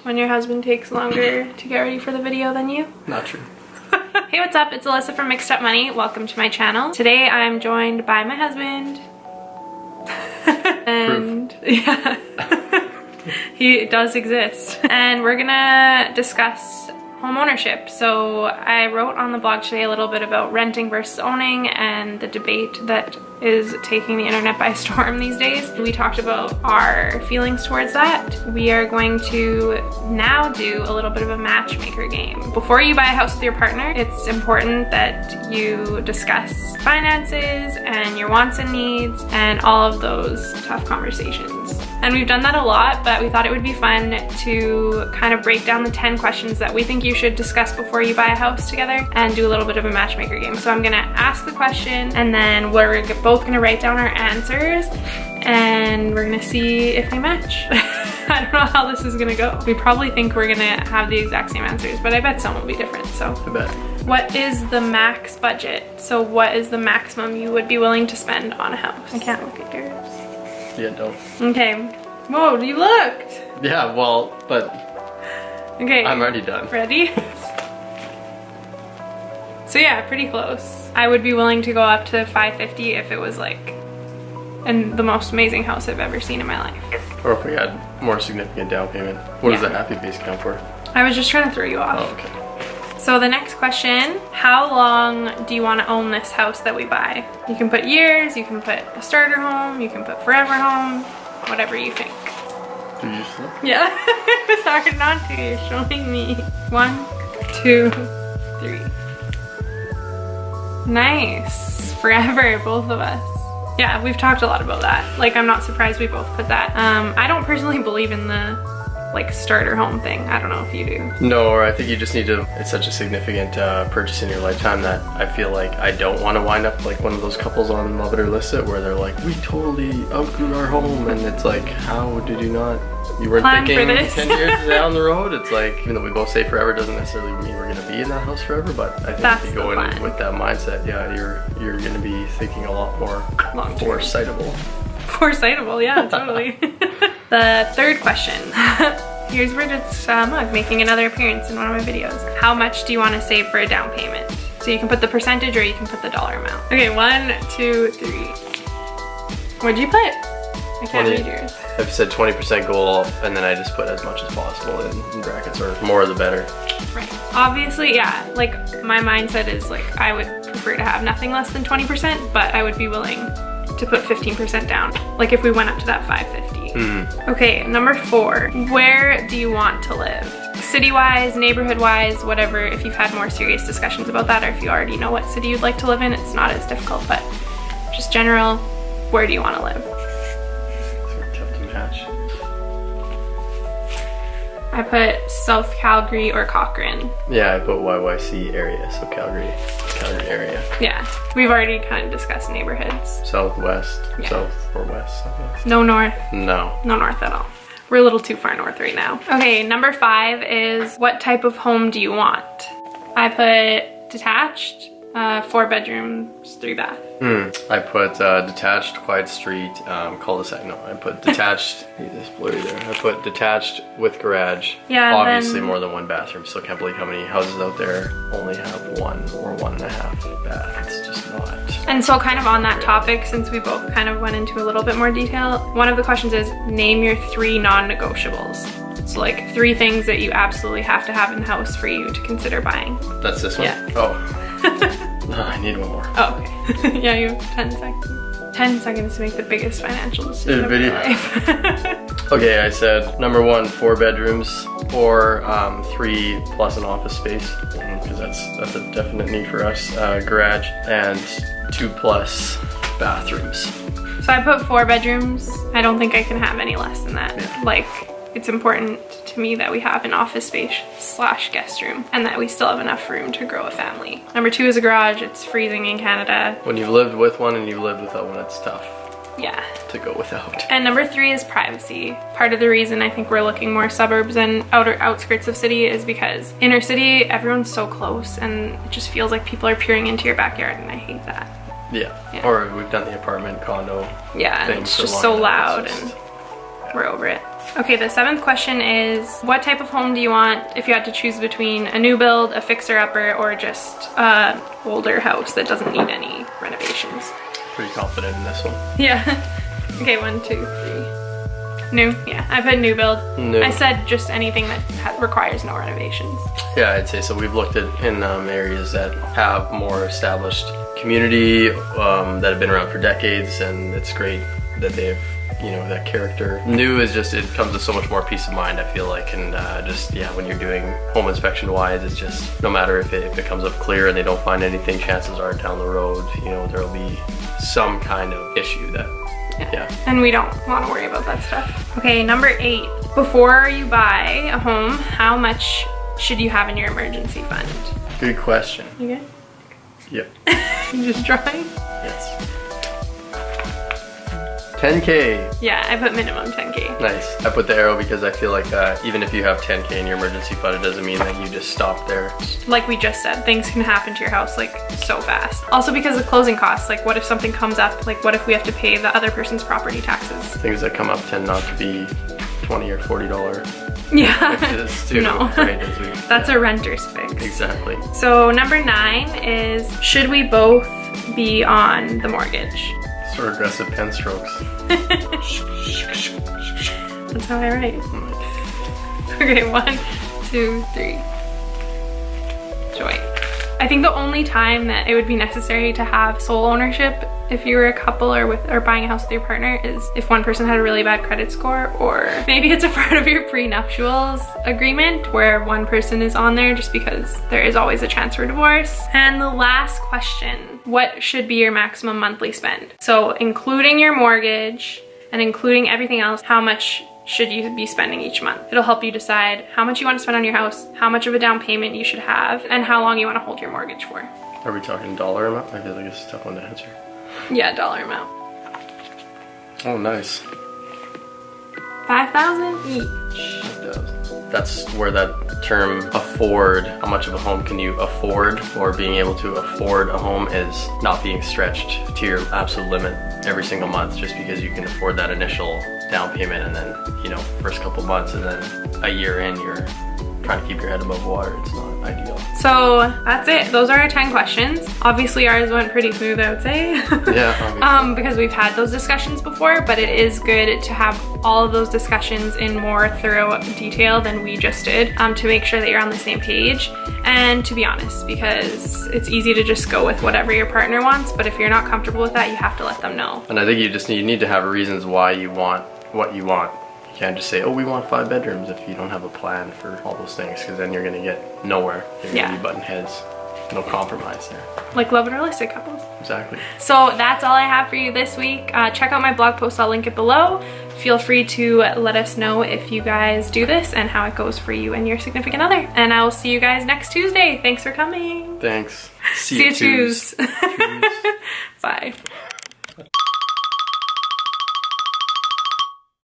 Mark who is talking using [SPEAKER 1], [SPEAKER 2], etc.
[SPEAKER 1] when your husband takes longer to get ready for the video than you.
[SPEAKER 2] Not true.
[SPEAKER 1] Hey, what's up? It's Alyssa from Mixed Up Money. Welcome to my channel. Today I'm joined by my husband. And yeah, he does exist. And we're gonna discuss home ownership. So I wrote on the blog today a little bit about renting versus owning and the debate that is taking the internet by storm these days. We talked about our feelings towards that. We are going to now do a little bit of a matchmaker game. Before you buy a house with your partner, it's important that you discuss finances and your wants and needs and all of those tough conversations. And we've done that a lot, but we thought it would be fun to kind of break down the 10 questions that we think you should discuss before you buy a house together and do a little bit of a matchmaker game. So I'm gonna ask the question and then we're both gonna write down our answers and we're gonna see if they match. I don't know how this is gonna go. We probably think we're gonna have the exact same answers, but I bet some will be different, so.
[SPEAKER 2] I bet.
[SPEAKER 1] What is the max budget? So what is the maximum you would be willing to spend on a house? I can't look at yours.
[SPEAKER 2] Yeah, don't.
[SPEAKER 1] Okay. Whoa, you looked!
[SPEAKER 2] Yeah, well, but
[SPEAKER 1] okay.
[SPEAKER 2] I'm already done.
[SPEAKER 1] Ready? So yeah, pretty close. I would be willing to go up to $550 if it was like the most amazing house I've ever seen in my life.
[SPEAKER 2] Or if we had more significant down payment. What does the happy face count for?
[SPEAKER 1] I was just trying to throw you off.
[SPEAKER 2] Oh, okay.
[SPEAKER 1] So the next question, how long do you want to own this house that we buy? You can put years, you can put a starter home, you can put forever home, whatever you think.
[SPEAKER 2] Did you just look?
[SPEAKER 1] Yeah, it's hard not to, you're showing me. 1, 2, 3. Nice, forever, both of us. Yeah, we've talked a lot about that. Like, I'm not surprised we both put that. I don't personally believe in the like starter home thing. I don't know if you do.
[SPEAKER 2] No, or I think you just need to, it's such a significant purchase in your lifetime that I feel like I don't want to wind up like one of those couples on Love It or List It where they're like, we totally outgrew our home, and it's like, how did you not, you weren't
[SPEAKER 1] plan
[SPEAKER 2] thinking
[SPEAKER 1] for this?
[SPEAKER 2] 10 years down the road? It's like, even though we both say forever doesn't necessarily mean we're going to be in that house forever, but I think
[SPEAKER 1] that's
[SPEAKER 2] if you go in with that mindset, yeah, you're going to be thinking a lot more foresightable.
[SPEAKER 1] Foresightable, yeah, totally. The third question. Here's where it's Mug making another appearance in one of my videos. How much do you want to save for a down payment? So you can put the percentage or you can put the dollar amount. Okay, 1, 2, 3. What'd you put? I can't read yours.
[SPEAKER 2] I've said 20% goal, and then I just put as much as possible in brackets, or more the better.
[SPEAKER 1] Right. Obviously, yeah, like my mindset is like I would prefer to have nothing less than 20%, but I would be willing to put 15% down. Like if we went up to that 550. Okay, number 4. Where do you want to live? City-wise, neighborhood-wise, whatever. If you've had more serious discussions about that, or if you already know what city you'd like to live in, it's not as difficult, but just general, where do you want to live?
[SPEAKER 2] It's tough to match.
[SPEAKER 1] I put South Calgary or Cochrane.
[SPEAKER 2] Yeah, I put YYC area, so Calgary area.
[SPEAKER 1] Yeah, we've already kind of discussed neighborhoods.
[SPEAKER 2] Southwest, south or west, southwest.
[SPEAKER 1] No north.
[SPEAKER 2] No.
[SPEAKER 1] No north at all. We're a little too far north right now. Okay, number 5 is what type of home do you want? I put detached, 4 bedrooms, 3 bath.
[SPEAKER 2] I put detached, quiet street, cul-de-sac. No, I put detached. This blurry there. I put detached with garage.
[SPEAKER 1] Yeah,
[SPEAKER 2] obviously more than 1 bathroom. Still can't believe how many houses out there only have 1 or 1.5 bath. It's just not.
[SPEAKER 1] And so kind of on that topic, since we both kind of went into a little bit more detail, one of the questions is name your 3 non-negotiables. So like 3 things that you absolutely have to have in the house for you to consider buying.
[SPEAKER 2] That's this one?
[SPEAKER 1] Yeah.
[SPEAKER 2] Oh. No, I need one more.
[SPEAKER 1] Oh, okay. Yeah, you have 10 seconds. 10 seconds to make the biggest financial decision of your life.
[SPEAKER 2] Okay, I said number 1, 4 bedrooms, or 3 plus an office space, because that's a definite need for us. Garage, and 2 plus bathrooms.
[SPEAKER 1] So I put 4 bedrooms. I don't think I can have any less than that.
[SPEAKER 2] Yeah.
[SPEAKER 1] Like, it's important to me that we have an office space / guest room and that we still have enough room to grow a family. Number 2 is a garage. It's freezing in Canada.
[SPEAKER 2] When you've lived with one and you've lived without one, it's tough.
[SPEAKER 1] Yeah.
[SPEAKER 2] To go without.
[SPEAKER 1] And number 3 is privacy. Part of the reason I think we're looking more suburbs and outskirts of city is because inner city, everyone's so close and it just feels like people are peering into your backyard, and I hate that.
[SPEAKER 2] Yeah. Or we've done the apartment condo.
[SPEAKER 1] Yeah, and it's just so loud and we're over it. Okay, the 7th question is, what type of home do you want if you had to choose between a new build, a fixer-upper, or just an older house that doesn't need any renovations?
[SPEAKER 2] Pretty confident in this one.
[SPEAKER 1] Yeah. Okay, 1, 2, 3. New? Yeah, I put new build.
[SPEAKER 2] New.
[SPEAKER 1] I said just anything that requires no renovations.
[SPEAKER 2] Yeah, I'd say so. We've looked at in areas that have more established community that have been around for decades, and it's great that they have, you know, that character. New is just, it comes with so much more peace of mind, I feel like, and just, yeah, when you're doing home inspection wise, it's just, no matter if it comes up clear and they don't find anything, chances are down the road, you know, there'll be some kind of issue that, yeah.
[SPEAKER 1] And we don't want to worry about that stuff. Okay, number 8. Before you buy a home, how much should you have in your emergency fund?
[SPEAKER 2] Good question.
[SPEAKER 1] You good?
[SPEAKER 2] Yep.
[SPEAKER 1] You just drawing?
[SPEAKER 2] Yes. 10K.
[SPEAKER 1] Yeah, I put minimum 10K.
[SPEAKER 2] Nice. I put the arrow because I feel like even if you have 10K in your emergency fund, it doesn't mean that you just stop there.
[SPEAKER 1] Like we just said, things can happen to your house like so fast. Also because of closing costs, like what if something comes up, like what if we have to pay the other person's property taxes?
[SPEAKER 2] Things that come up tend not to be $20 or $40.
[SPEAKER 1] Yeah.
[SPEAKER 2] Too,
[SPEAKER 1] no.
[SPEAKER 2] right,
[SPEAKER 1] That's a renter's fix.
[SPEAKER 2] Exactly.
[SPEAKER 1] So number 9 is, should we both be on the mortgage?
[SPEAKER 2] Sort of aggressive pen strokes.
[SPEAKER 1] That's how I write. Okay, 1, 2, 3. Joy. I think the only time that it would be necessary to have sole ownership if you were a couple or buying a house with your partner is if one person had a really bad credit score, or maybe it's a part of your prenuptials agreement where one person is on there just because there is always a chance for divorce. And the last question, what should be your maximum monthly spend? So including your mortgage and including everything else, how much should you be spending each month? It'll help you decide how much you want to spend on your house, how much of a down payment you should have, and how long you want to hold your mortgage for.
[SPEAKER 2] Are we talking dollar amount? I feel like it's a tough one to answer.
[SPEAKER 1] Yeah, dollar amount.
[SPEAKER 2] Oh, nice.
[SPEAKER 1] 5,000 each.
[SPEAKER 2] That's where that term afford, how much of a home can you afford, or being able to afford a home is not being stretched to your absolute limit every single month just because you can afford that initial down payment, and then, you know, first couple months and then a year in you're trying to keep your head above water. It's not ideal.
[SPEAKER 1] So that's it. Those are our 10 questions. Obviously ours went pretty smooth, I would say.
[SPEAKER 2] Yeah.
[SPEAKER 1] Because we've had those discussions before, but it is good to have all of those discussions in more thorough detail than we just did, to make sure that you're on the same page. And to be honest, because it's easy to just go with whatever your partner wants, but if you're not comfortable with that, you have to let them know.
[SPEAKER 2] And I think you need to have reasons why you want what you want. You can't just say, oh, we want 5 bedrooms if you don't have a plan for all those things, because then you're gonna get nowhere. You're gonna be butting heads. No compromise there.
[SPEAKER 1] Like love and realistic couples.
[SPEAKER 2] Exactly.
[SPEAKER 1] So that's all I have for you this week. Check out my blog post, I'll link it below. Feel free to let us know if you guys do this and how it goes for you and your significant other. And I will see you guys next Tuesday. Thanks for coming.
[SPEAKER 2] Thanks.
[SPEAKER 1] See you Tuesday. Bye.